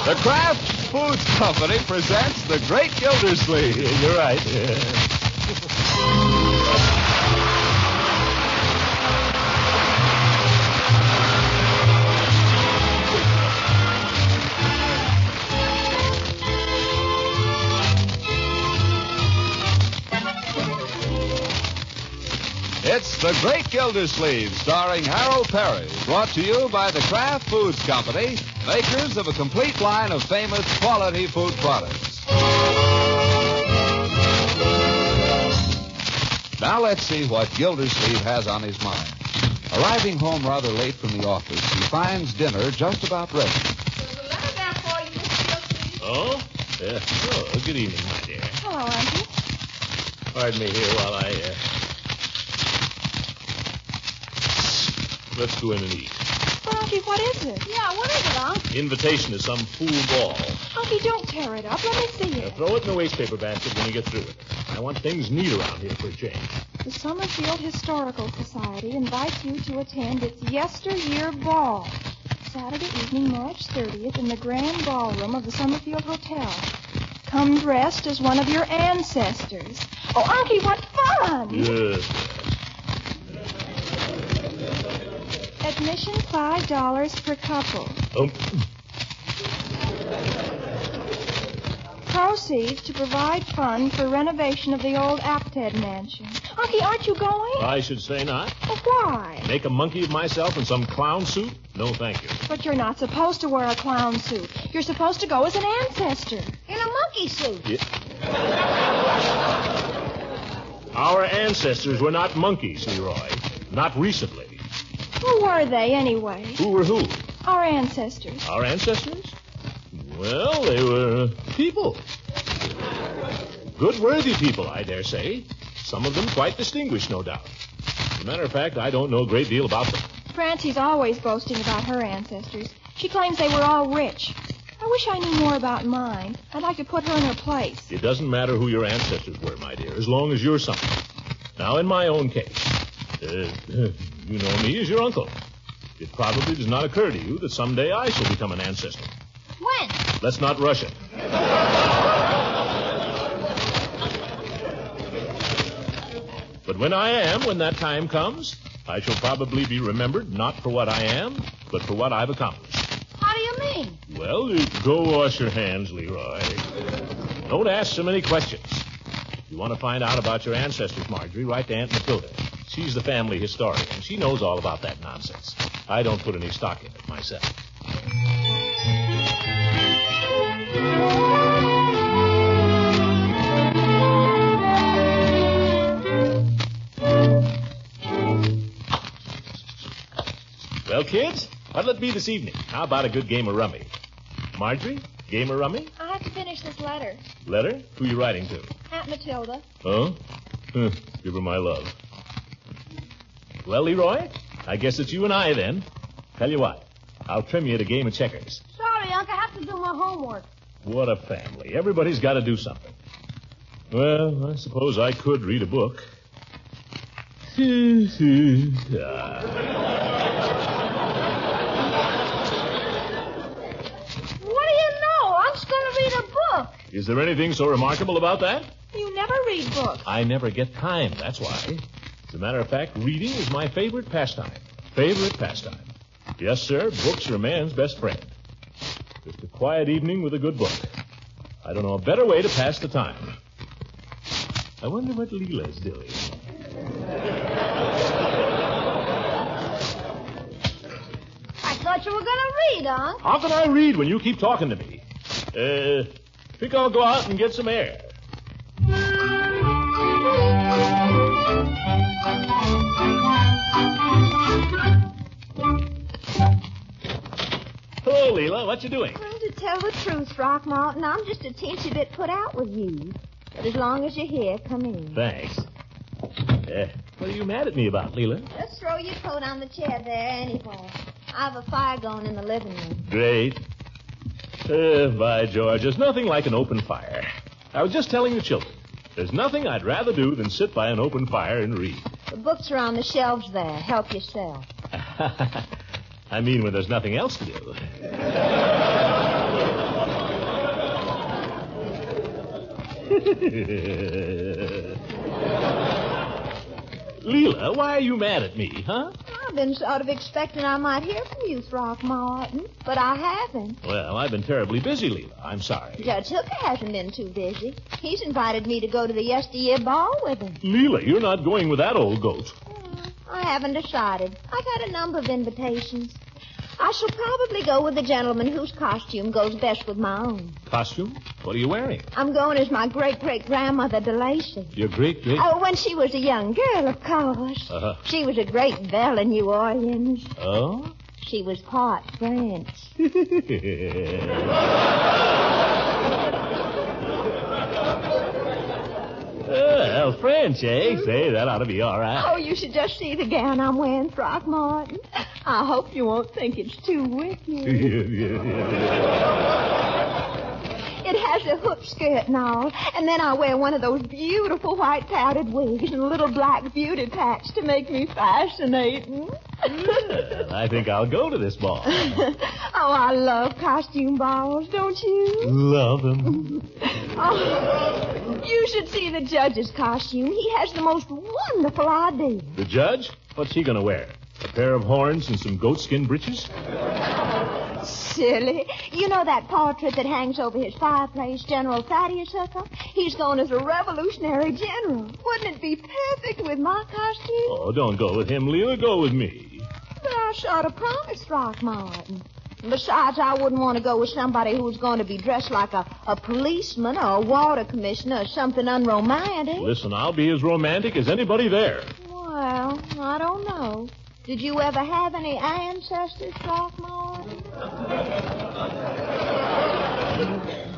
The Kraft Foods Company presents The Great Gildersleeve. You're right. It's The Great Gildersleeve, starring Harold Perry, brought to you by the Kraft Foods Company, makers of a complete line of famous quality food products. Now let's see what Gildersleeve has on his mind. Arriving home rather late from the office, he finds dinner just about ready. There's a letter there for you, Mr. Gildersleeve. Oh? Oh, good evening, my dear. Hello, Auntie. Pardon me here while I, Let's go in and eat. But, Unky, what is it? Yeah, what is it, Unc? Invitation to some fool ball. Unky, don't tear it up. Let me see it. Throw it in the wastepaper basket when you get through it. I want things neat around here for a change. The Summerfield Historical Society invites you to attend its yesteryear ball. Saturday evening, March 30th, in the grand ballroom of the Summerfield Hotel. Come dressed as one of your ancestors. Oh, Unky, what fun! Yes. Admission $5 per couple. Oh. Proceeds to provide funds for renovation of the old Apted mansion. Unky, aren't you going? I should say not. Well, why? Make a monkey of myself in some clown suit? No, thank you. But you're not supposed to wear a clown suit. You're supposed to go as an ancestor. In a monkey suit. Yeah. Our ancestors were not monkeys, Leroy. Not recently. Who were they, anyway? Who were who? Our ancestors. Our ancestors? Well, they were people. Good, worthy people, I dare say. Some of them quite distinguished, no doubt. As a matter of fact, I don't know a great deal about them. Francie's always boasting about her ancestors. She claims they were all rich. I wish I knew more about mine. I'd like to put her in her place. It doesn't matter who your ancestors were, my dear, as long as you're something. Now, in my own case, you know me as your uncle. It probably does not occur to you that someday I shall become an ancestor. When? Let's not rush it. But when I am, when that time comes, I shall probably be remembered not for what I am, but for what I've accomplished. How do you mean? Well, go wash your hands, Leroy. Don't ask so many questions. If you want to find out about your ancestors, Marjorie, write to Aunt Matilda. She's the family historian. She knows all about that nonsense. I don't put any stock in it myself. Well, kids, what'll it be this evening? How about a good game of rummy? Marjorie, game of rummy? I have to finish this letter. Letter? Who you writing to? Aunt Matilda. Oh? Give her my love. Well, Leroy, I guess it's you and I, then. Tell you what, I'll trim you at a game of checkers. Sorry, Unc. I have to do my homework. What a family. Everybody's got to do something. Well, I suppose I could read a book. What do you know? Unc's going to read a book. Is there anything so remarkable about that? You never read books. I never get time, that's why. As a matter of fact, reading is my favorite pastime. Favorite pastime. Yes, sir, books are a man's best friend. Just a quiet evening with a good book. I don't know a better way to pass the time. I wonder what Leila's doing. I thought you were going to read, Unc. How can I read when you keep talking to me? Think I'll go out and get some air. Hello, Leila. What you doing? Well, to tell the truth, Throckmorton, I'm just a teensy bit put out with you. But as long as you're here, come in. Thanks. What are you mad at me about, Leila? Just throw your coat on the chair there anywhere. I have a fire going in the living room. Great. By George, there's nothing like an open fire. I was just telling the children. There's nothing I'd rather do than sit by an open fire and read. The books are on the shelves there. Help yourself. I mean when there's nothing else to do. Leila, why are you mad at me, huh? I've been sort of expecting I might hear from you, Throckmorton, but I haven't. Well, I've been terribly busy, Leila. I'm sorry. Judge Hooker hasn't been too busy. He's invited me to go to the yesteryear ball with him. Leila, you're not going with that old goat. I haven't decided. I've had a number of invitations. I shall probably go with the gentleman whose costume goes best with my own. Costume? What are you wearing? I'm going as my great-great-grandmother, DeLacy. Your great-great... Oh, when she was a young girl, of course. Uh-huh. She was a great belle in New Orleans. Oh? She was part French. Well, French, eh? Say, that ought to be all right. Oh, you should just see the gown I'm wearing, Throckmorton. I hope you won't think it's too wicked. It has a hoop skirt and all, and then I wear one of those beautiful white powdered wigs and a little black beauty patch to make me fascinating. Well, I think I'll go to this ball. Oh, I love costume balls, don't you? Love them. Oh, you should see the judge's costume. He has the most wonderful idea. The judge? What's he going to wear? A pair of horns and some goatskin breeches? Silly. You know that portrait that hangs over his fireplace, General Thaddeus Hooker? He's going as a revolutionary general. Wouldn't it be perfect with my costume? Oh, don't go with him, Leila. Go with me. But I sort of promised Throckmorton. Besides, I wouldn't want to go with somebody who was going to be dressed like a policeman or a water commissioner or something unromantic. Listen, I'll be as romantic as anybody there. Well, I don't know. Did you ever have any ancestors, Throckmorton?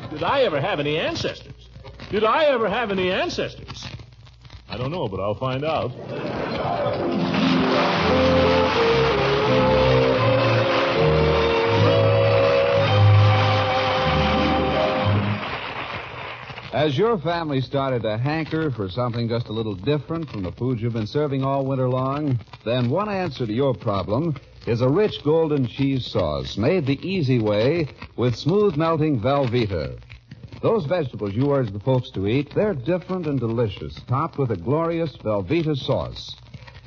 Did I ever have any ancestors? Did I ever have any ancestors? I don't know, but I'll find out. As your family started to hanker for something just a little different from the food you've been serving all winter long, then one answer to your problem is a rich golden cheese sauce made the easy way with smooth-melting Velveeta. Those vegetables you urge the folks to eat, they're different and delicious, topped with a glorious Velveeta sauce.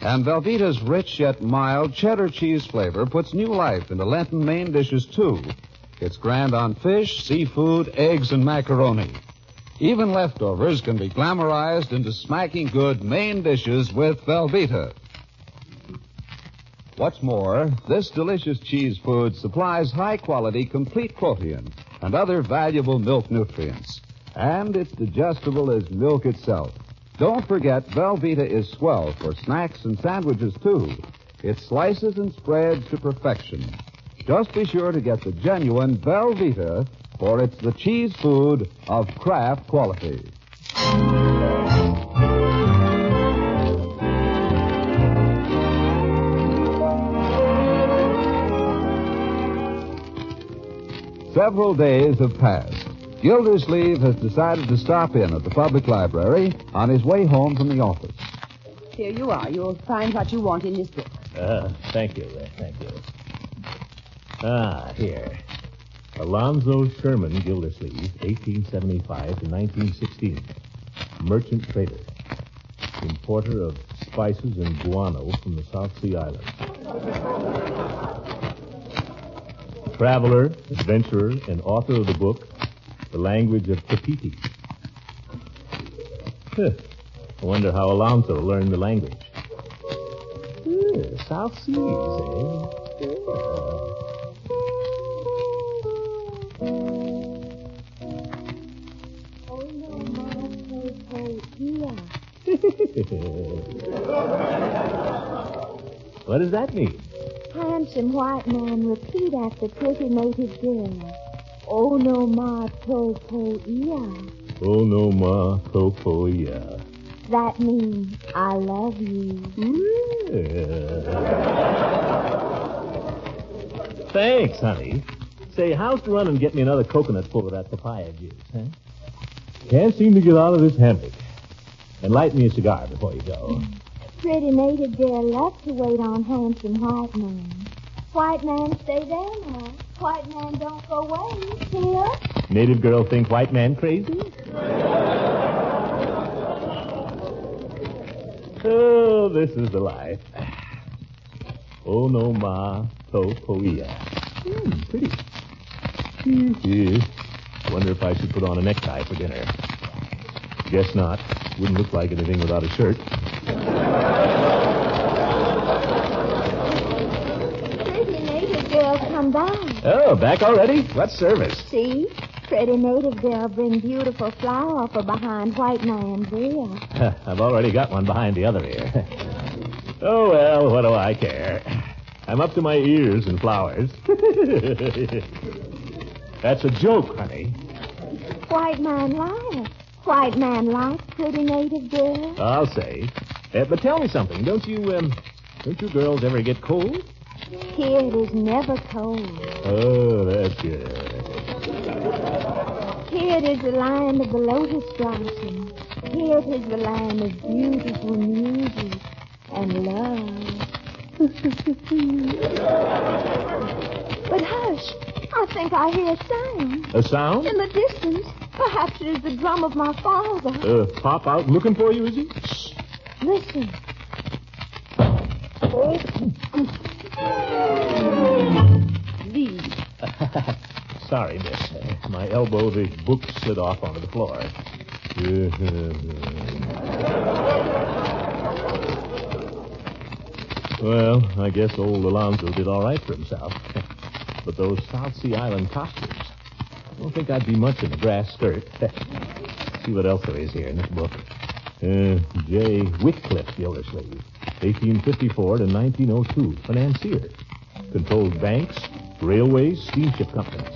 And Velveeta's rich yet mild cheddar cheese flavor puts new life into Lenten main dishes, too. It's grand on fish, seafood, eggs, and macaroni. Even leftovers can be glamorized into smacking good main dishes with Velveeta. What's more, this delicious cheese food supplies high-quality complete protein and other valuable milk nutrients. And it's digestible as milk itself. Don't forget, Velveeta is swell for snacks and sandwiches, too. It slices and spreads to perfection. Just be sure to get the genuine Velveeta, for it's the cheese food of Kraft quality. Several days have passed. Gildersleeve has decided to stop in at the public library on his way home from the office. Here you are. You'll find what you want in this book. Thank you. Here. Alonzo Sherman Gildersleeve, 1875 to 1916. Merchant trader. Importer of spices and guano from the South Sea Islands. Traveler, adventurer, and author of the book, The Language of Tapiti. I wonder how Alonzo learned the language. South Seas, eh? What does that mean? Handsome white man, repeat after pretty native girl. Oh no ma topo ia. Oh no ma topo ia. That means I love you. Thanks, honey. Say, how's to run and get me another coconut full of that papaya juice, huh? Can't seem to get out of this hammock. And light me a cigar before you go. Pretty native girl loves to wait on handsome white man. White man, stay there now. White man, don't go away. Here. Native girl think white man crazy? Oh, this is the life. Oh, no, ma, to, poia. Pretty. Wonder if I should put on a necktie for dinner. Guess not. Wouldn't look like anything without a shirt. Pretty native girl come by. Oh, back already? What service? See? Pretty native girl bring beautiful flower for behind white man's ear. I've already got one behind the other ear. Oh, well, what do I care? I'm up to my ears in flowers. That's a joke, honey. White man like. White man like pretty native girl. I'll say. But tell me something. Don't you girls ever get cold? Here it is never cold. Oh, that's good. Here it is the land of the lotus blossom. Here it is the land of beautiful music and love. But hush, I think I hear a sound. A sound? In the distance. Perhaps it is the drum of my father. Pop out looking for you, is he? Shh. Listen. Leave. Sorry, miss. My elbow, the book slid off onto the floor. Well, I guess old Alonzo did all right for himself. But those South Sea Island costumes, I don't think I'd be much in a grass skirt. See what else there is here in this book. J. Whitcliffe Gildersleeve, 1854 to 1902, financier. Controlled banks, railways, steamship companies.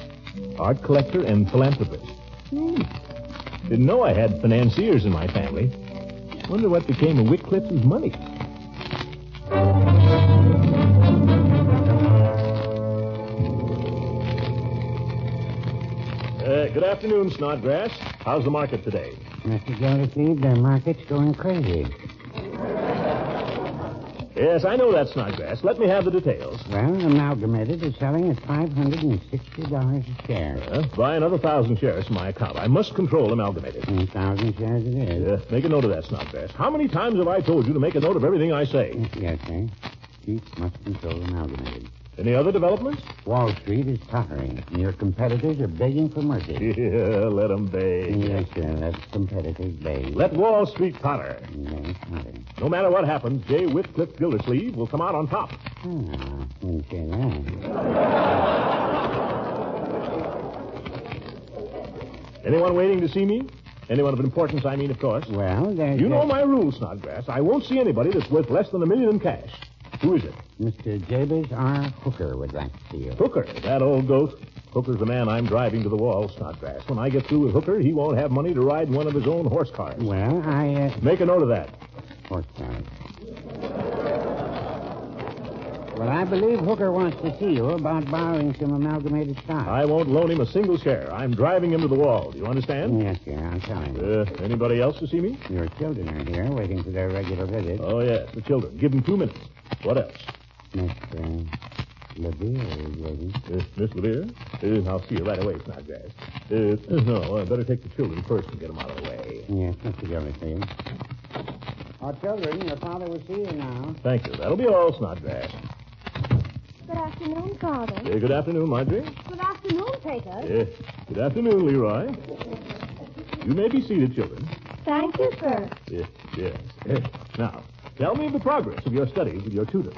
Art collector and philanthropist. Didn't know I had financiers in my family. Wonder what became of Whitcliffe's money. Good afternoon, Snodgrass. How's the market today? Mr. Gildersleeve, the market's going crazy. Yes, I know that, Snodgrass. Let me have the details. Well, Amalgamated is selling at $560 a share. Buy another 1,000 shares from my account. I must control Amalgamated. 1,000 shares it is. Make a note of that, Snodgrass. How many times have I told you to make a note of everything I say? Yes, sir. Chief must control Amalgamated. Any other developments? Wall Street is tottering, and your competitors are begging for mercy. Yeah, let them beg. Yes, sir. Let competitors beg. Let Wall Street totter. Yes, totter. No matter what happens, J. Whitcliffe Gildersleeve will come out on top. Wouldn't say that. Anyone waiting to see me? Anyone of importance, I mean, of course. Well, there's... You know my rules, Snodgrass. I won't see anybody that's worth less than $1 million in cash. Who is it? Mr. Jabez R. Hooker would like to see you. Hooker, that old goat. Hooker's the man I'm driving to the wall, Snodgrass. When I get through with Hooker, he won't have money to ride in one of his own horse cars. Well, Make a note of that. Horse cars. Well, I believe Hooker wants to see you about borrowing some Amalgamated stock. I won't loan him a single share. I'm driving him to the wall. Do you understand? Yes, sir. I'll tell him. Anybody else to see me? Your children are here waiting for their regular visit. Oh, yes, the children. Give them 2 minutes. What else? Miss LeVere is waiting. Miss LeVere? I'll see you right away, Snodgrass. No, I better take the children first and get them out of the way. Yes, Mr. Gildersleeve. Oh, children, your father will see you now. Thank you. That'll be all, Snodgrass. Good afternoon, Father. Good afternoon, Marjorie. Good afternoon, Peter. Good afternoon, Leroy. You may be seated, children. Thank you, sir. Yes. Now, tell me the progress of your studies with your tutor.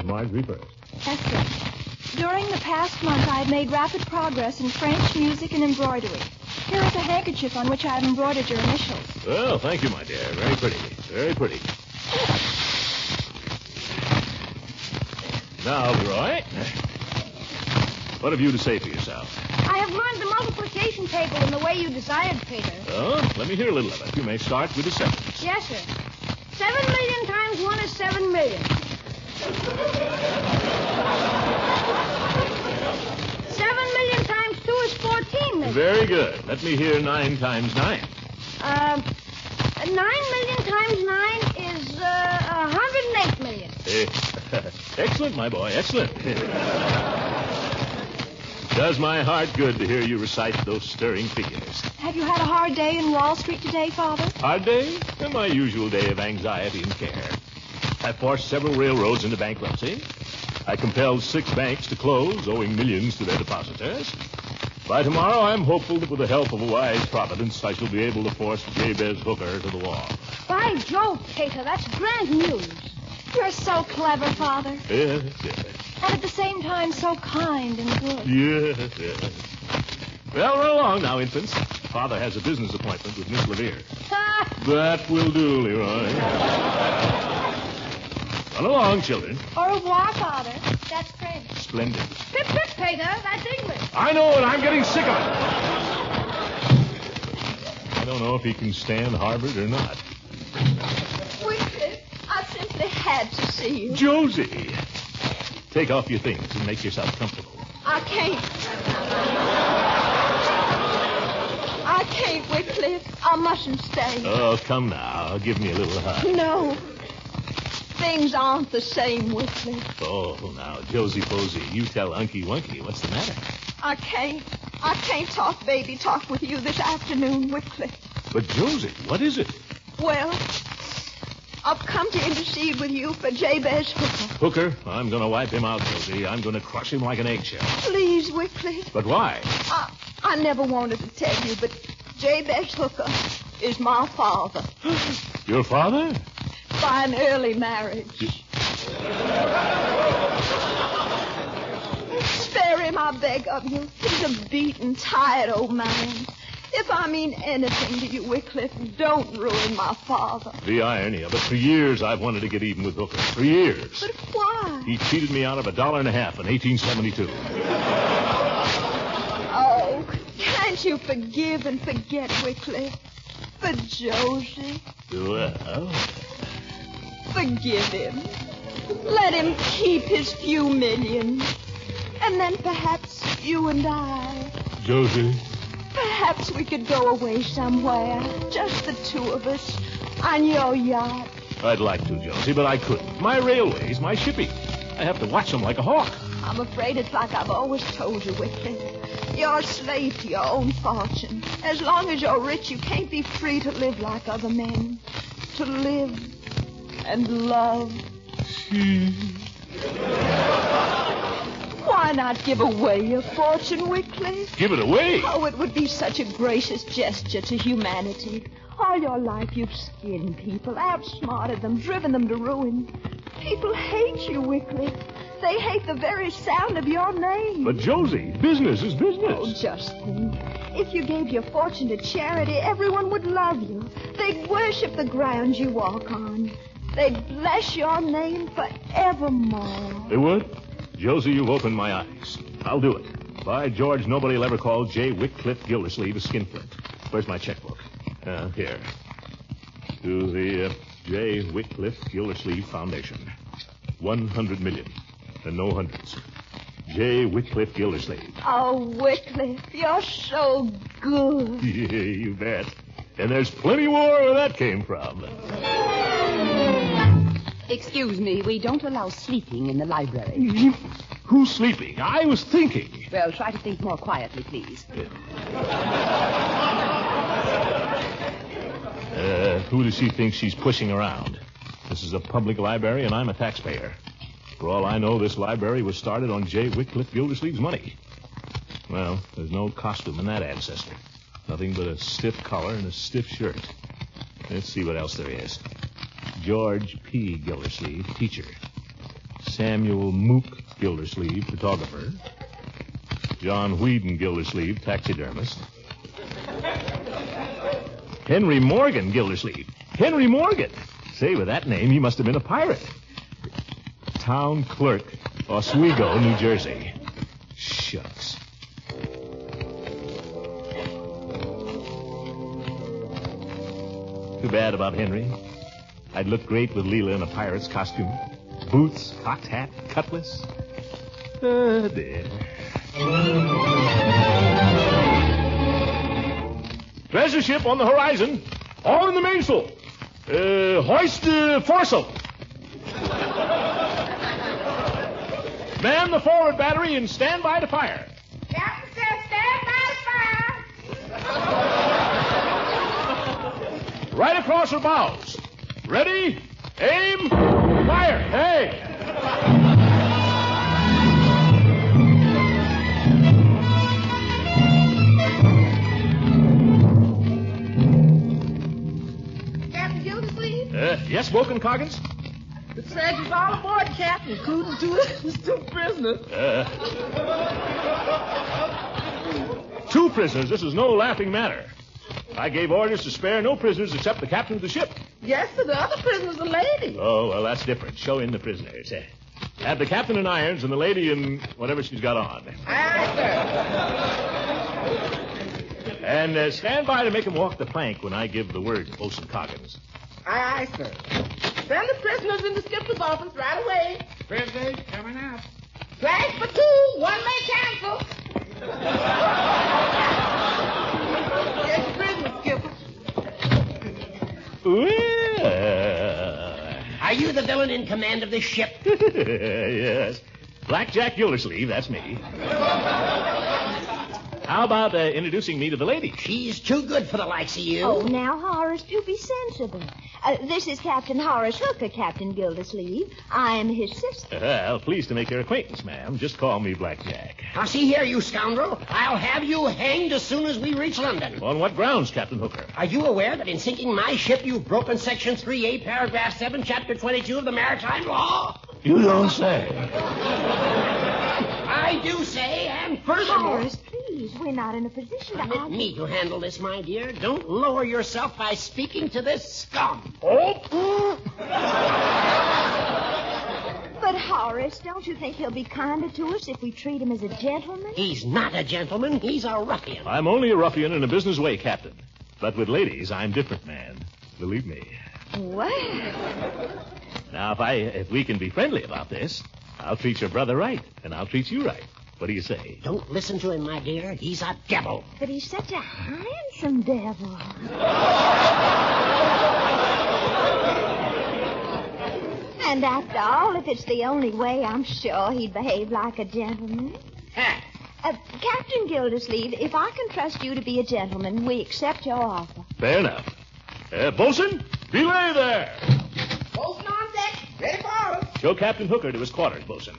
Marjorie first. Excellent. During the past month, I have made rapid progress in French, music, and embroidery. Here is a handkerchief on which I have embroidered your initials. Well, thank you, my dear. Very pretty. Very pretty. Now, Leroy, what have you to say for yourself? I have learned the multiplication table in the way you desired, Peter. Oh, let me hear a little of it. You may start with the sevens. Yes, sir. 7 million times 1 is 7 million. 7 million times 2 is 14 million. Very good. Let me hear 9 times 9. 9 million times 9 is 108 million. Excellent, my boy, excellent. Does my heart good to hear you recite those stirring figures. Have you had a hard day in Wall Street today, Father? Hard day? My usual day of anxiety and care. I forced several railroads into bankruptcy. I compelled 6 banks to close, owing millions to their depositors. By tomorrow, I'm hopeful that with the help of a wise providence, I shall be able to force Jabez Hooker to the wall. By Jove, Cater, that's grand news. You're so clever, Father. Yes. And at the same time, so kind and good. Yes. Well, run along now, infants. Father has a business appointment with Miss Levere. That will do, Leroy. Run along, children. Au revoir, Father. That's French. Splendid. Pip, pip, Cater, that's English. I know, and I'm getting sick of it. I don't know if he can stand Harvard or not. Wycliffe, I simply had to see you. Josie, take off your things and make yourself comfortable. I can't, Wycliffe. I mustn't stay. Oh, come now. Give me a little hug. No. Things aren't the same, Wycliffe. Oh, now, Josie Posey, you tell Unky Wunky what's the matter. I can't talk baby talk with you this afternoon, Wycliffe. But, Josie, what is it? Well, I've come to intercede with you for Jabez Hooker. Hooker? I'm going to wipe him out, Josie. I'm going to crush him like an eggshell. Please, Wycliffe. But why? I never wanted to tell you, but Jabez Hooker is my father. Your father? By an early marriage. Spare him, I beg of you. He's a beaten, tired old man. If I mean anything to you, Wycliffe, don't ruin my father. The irony of it. For years, I've wanted to get even with Hooker. For years. But why? He cheated me out of $1.50 in 1872. Oh, can't you forgive and forget, Wycliffe? For Josie? Well... Forgive him. Let him keep his few millions. And then perhaps you and I... Josie? Perhaps we could go away somewhere. Just the two of us. On your yacht. I'd like to, Josie, but I couldn't. My railways, my shipping. I have to watch them like a hawk. I'm afraid it's like I've always told you, Wycliffe. You're a slave to your own fortune. As long as you're rich, you can't be free to live like other men. To live and love. Why not give away your fortune, Wycliffe? Give it away? Oh, it would be such a gracious gesture to humanity. All your life you've skinned people, outsmarted them, driven them to ruin. People hate you, Wycliffe. They hate the very sound of your name. But, Josie, business is business. Oh, just think. If you gave your fortune to charity, everyone would love you. They'd worship the ground you walk on. They'd bless your name forevermore. They would? Josie, you've opened my eyes. I'll do it. By George, nobody will ever call J. Wycliffe Gildersleeve a skinflint. Where's my checkbook? Here. To the J. Wycliffe Gildersleeve Foundation. 100 million. And no hundreds. J. Wycliffe Gildersleeve. Oh, Wycliffe, you're so good. Yeah, you bet. And there's plenty more where that came from. Excuse me, we don't allow sleeping in the library. Who's sleeping? I was thinking. Well, try to think more quietly, please. Who does she think she's pushing around? This is a public library, and I'm a taxpayer. For all I know, this library was started on J. Wycliffe Gildersleeve's money. Well, there's no costume in that ancestor. Nothing but a stiff collar and a stiff shirt. Let's see what else there is. George P. Gildersleeve, teacher. Samuel Mook Gildersleeve, photographer. John Whedon Gildersleeve, taxidermist. Henry Morgan Gildersleeve. Henry Morgan. Say, with that name, he must have been a pirate. Town clerk, Oswego, New Jersey. Shucks. Too bad about Henry. I'd look great with Leila in a pirate's costume. Boots, cocked hat, cutlass. Dear. Treasure ship on the horizon. All in the mainsail. Hoist foresail. Man the forward battery and stand by to fire. Captain says stand by to fire. Right across her bows. Ready? Aim. Fire. Hey. Captain Gildersleeve? Yes, Woken Coggins? The treasure's all aboard, Captain, including two prisoners. Two prisoners. This is no laughing matter. I gave orders to spare no prisoners except the captain of the ship. Yes, sir, the other prisoner's a lady. Oh, well, that's different. Show in the prisoners. Have the captain in irons and the lady in whatever she's got on. Aye, sir. And stand by to make him walk the plank when I give the word to Bosun Coggins. Aye, sir. Send the prisoners in the skipper's office right away. Prisoners coming out. Flags for two. One may cancel. Get the prisoners, skipper. Well. Are you the villain in command of this ship? Yes. Blackjack Gildersleeve, that's me. How about introducing me to the lady? She's too good for the likes of you. Oh, now, Horace, do be sensible. This is Captain Horace Hooker, Captain Gildersleeve. I am his sister. Well, pleased to make your acquaintance, ma'am. Just call me Blackjack. Now, see here, you scoundrel. I'll have you hanged as soon as we reach London. On what grounds, Captain Hooker? Are you aware that in sinking my ship, you've broken Section 3A, Paragraph 7, Chapter 22 of the Maritime Law? You don't say. I do say, and furthermore... Horace, please, we're not in a position to Permit argue. me to handle this, my dear. Don't lower yourself by speaking to this scum. But, Horace, don't you think he'll be kinder to us if we treat him as a gentleman? He's not a gentleman. He's a ruffian. I'm only a ruffian in a business way, Captain. But with ladies, I'm different, man. Believe me. Well, Now, if we can be friendly about this, I'll treat your brother right, and I'll treat you right. What do you say? Don't listen to him, my dear. He's a devil. but he's such a handsome devil. And after all, if it's the only way, I'm sure he'd behave like a gentleman. Ha! Captain Gildersleeve, if I can trust you to be a gentleman, we accept your offer. Fair enough. Bosun, belay there. Bosun on deck. Ready for orders. Show Captain Hooker to his quarters, Bosun.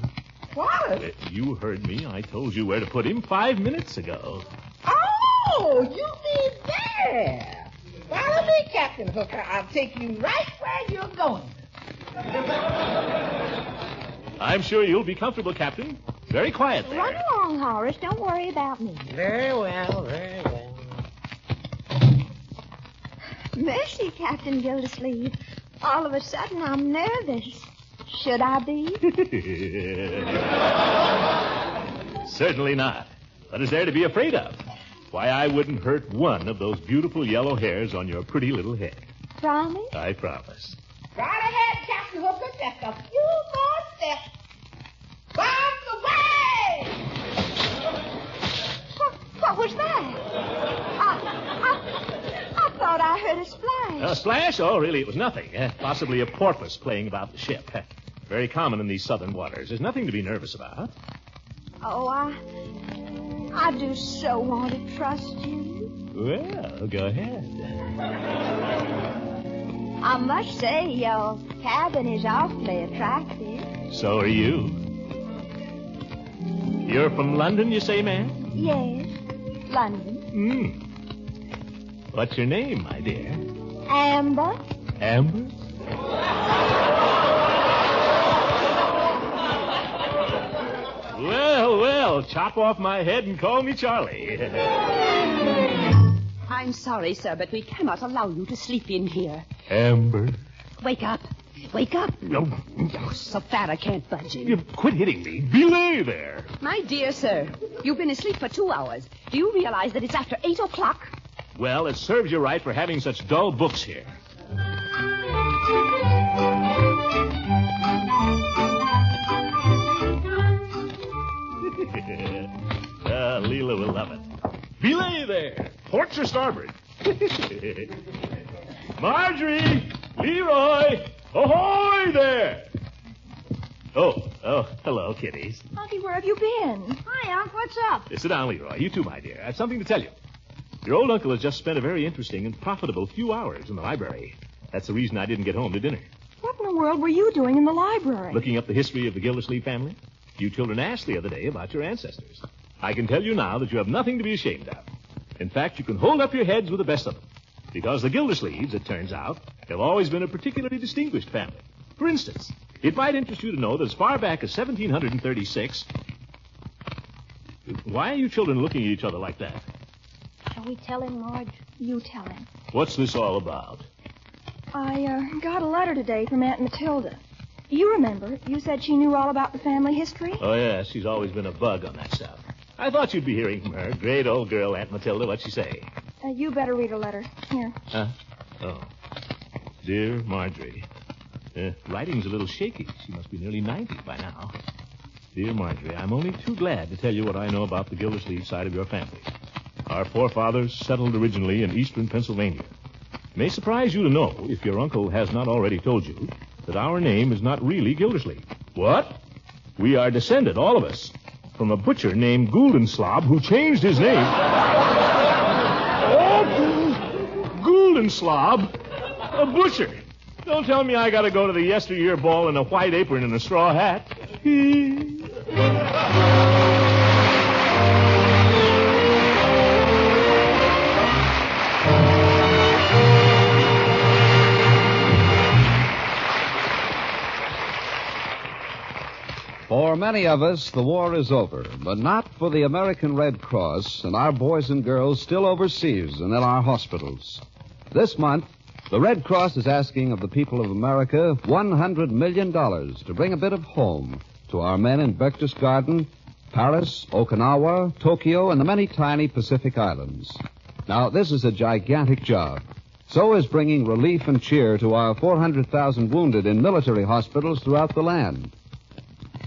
Quarters? You heard me. I told you where to put him 5 minutes ago. Oh, you mean there. Follow me, Captain Hooker. I'll take you right where you're going. I'm sure you'll be comfortable, Captain. Very quiet there. Run along, Horace. Don't worry about me. Very well, very well. Mercy, Captain Gildersleeve. All of a sudden, I'm nervous. Should I be? Certainly not. What is there to be afraid of? Why, I wouldn't hurt one of those beautiful yellow hairs on your pretty little head. Promise? I promise. Right ahead, Captain Hooker. Just a few more steps. Bombs away! What was that? I thought I heard a splash. A splash? Oh, really, it was nothing. Possibly a porpoise playing about the ship. Very common in these southern waters. There's nothing to be nervous about. Oh, I do so want to trust you. Well, go ahead. I must say, your cabin is awfully attractive. So are you. You're from London, you say, ma'am? Yes, London. What's your name, my dear? Amber. Amber? Well, chop off my head and call me Charlie. I'm sorry, sir, but we cannot allow you to sleep in here. Amber? Wake up. Wake up. No. Oh, so fat I can't budge You you. quit hitting me. Belay there. My dear sir, you've been asleep for 2 hours. Do you realize that it's after 8 o'clock? Well, it serves you right for having such dull books here. Leila will love it. Belay there. Ports or starboard. Marjorie! Leroy! Ahoy there! Oh, Oh, hello, kiddies. Unky, where have you been? Hi, Unc. What's up? Sit down, Leroy. You too, my dear. I have something to tell you. Your old uncle has just spent a very interesting and profitable few hours in the library. That's the reason I didn't get home to dinner. What in the world were you doing in the library? Looking up the history of the Gildersleeve family. You children asked the other day about your ancestors. I can tell you now that you have nothing to be ashamed of. In fact, you can hold up your heads with the best of them. Because the Gildersleeves, it turns out, have always been a particularly distinguished family. For instance, it might interest you to know that as far back as 1736... Why are you children looking at each other like that? Shall we tell him, Marge? You tell him. What's this all about? I got a letter today from Aunt Matilda. You remember, you said she knew all about the family history? Oh, yeah, she's always been a bug on that stuff. I thought you'd be hearing from her. Great old girl, Aunt Matilda. What'd she say? You better read her letter. Here. Huh? Oh. Dear Marjorie. Writing's a little shaky. She must be nearly 90 by now. Dear Marjorie, I'm only too glad to tell you what I know about the Gildersleeve side of your family. Our forefathers settled originally in eastern Pennsylvania. It may surprise you to know, if your uncle has not already told you, that our name is not really Gildersleeve. What? We are descended, all of us, from a butcher named Guldenslav who changed his name. Oh, Guldenslav? A butcher? Don't tell me I gotta go to the yesteryear ball in a white apron and a straw hat. For many of us, the war is over, but not for the American Red Cross and our boys and girls still overseas and in our hospitals. This month, the Red Cross is asking of the people of America $100 million to bring a bit of home to our men in Berchtesgaden, Paris, Okinawa, Tokyo, and the many tiny Pacific islands. Now, this is a gigantic job. So is bringing relief and cheer to our 400,000 wounded in military hospitals throughout the land.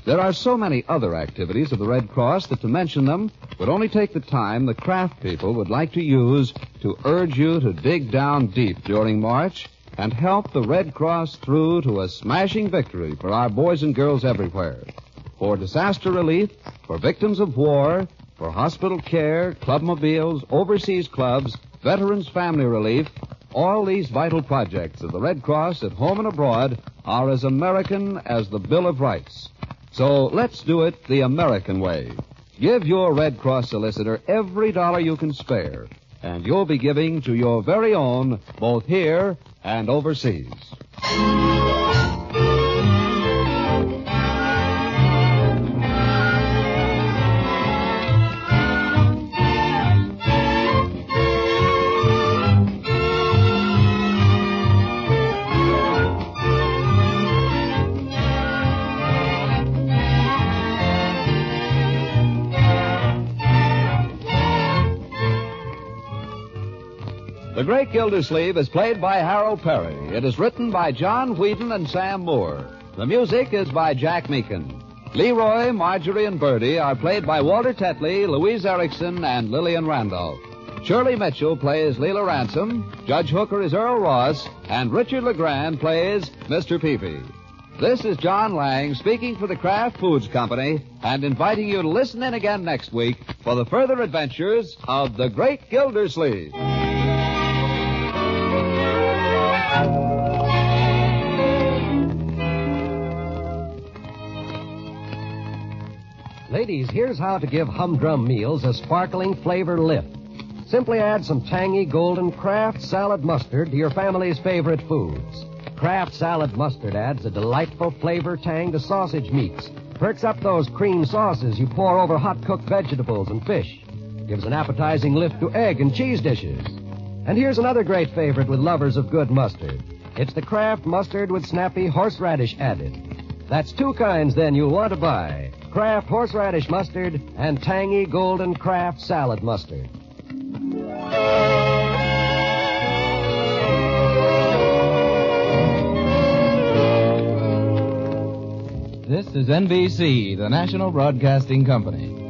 There are so many other activities of the Red Cross that to mention them would only take the time the craft people would like to use to urge you to dig down deep during March and help the Red Cross through to a smashing victory for our boys and girls everywhere. For disaster relief, for victims of war, for hospital care, clubmobiles, overseas clubs, veterans' family relief, all these vital projects of the Red Cross at home and abroad are as American as the Bill of Rights. So let's do it the American way. Give your Red Cross solicitor every dollar you can spare, and you'll be giving to your very own, both here and overseas. The Great Gildersleeve is played by Harold Perry. It is written by John Whedon and Sam Moore. The music is by Jack Meakin. Leroy, Marjorie, and Bertie are played by Walter Tetley, Louise Erickson, and Lillian Randolph. Shirley Mitchell plays Leila Ransom, Judge Hooker is Earl Ross, and Richard LeGrand plays Mr. Peavy. This is John Lang speaking for the Kraft Foods Company and inviting you to listen in again next week for the further adventures of the Great Gildersleeve. Ladies, here's how to give humdrum meals a sparkling flavor lift. Simply add some tangy golden Kraft salad mustard to your family's favorite foods. Kraft salad mustard adds a delightful flavor tang to sausage meats, perks up those cream sauces you pour over hot-cooked vegetables and fish, gives an appetizing lift to egg and cheese dishes. And here's another great favorite with lovers of good mustard. It's the Kraft mustard with snappy horseradish added. That's two kinds, then, you'll want to buy. Kraft horseradish mustard and tangy golden Kraft salad mustard. This is NBC, the National Broadcasting Company.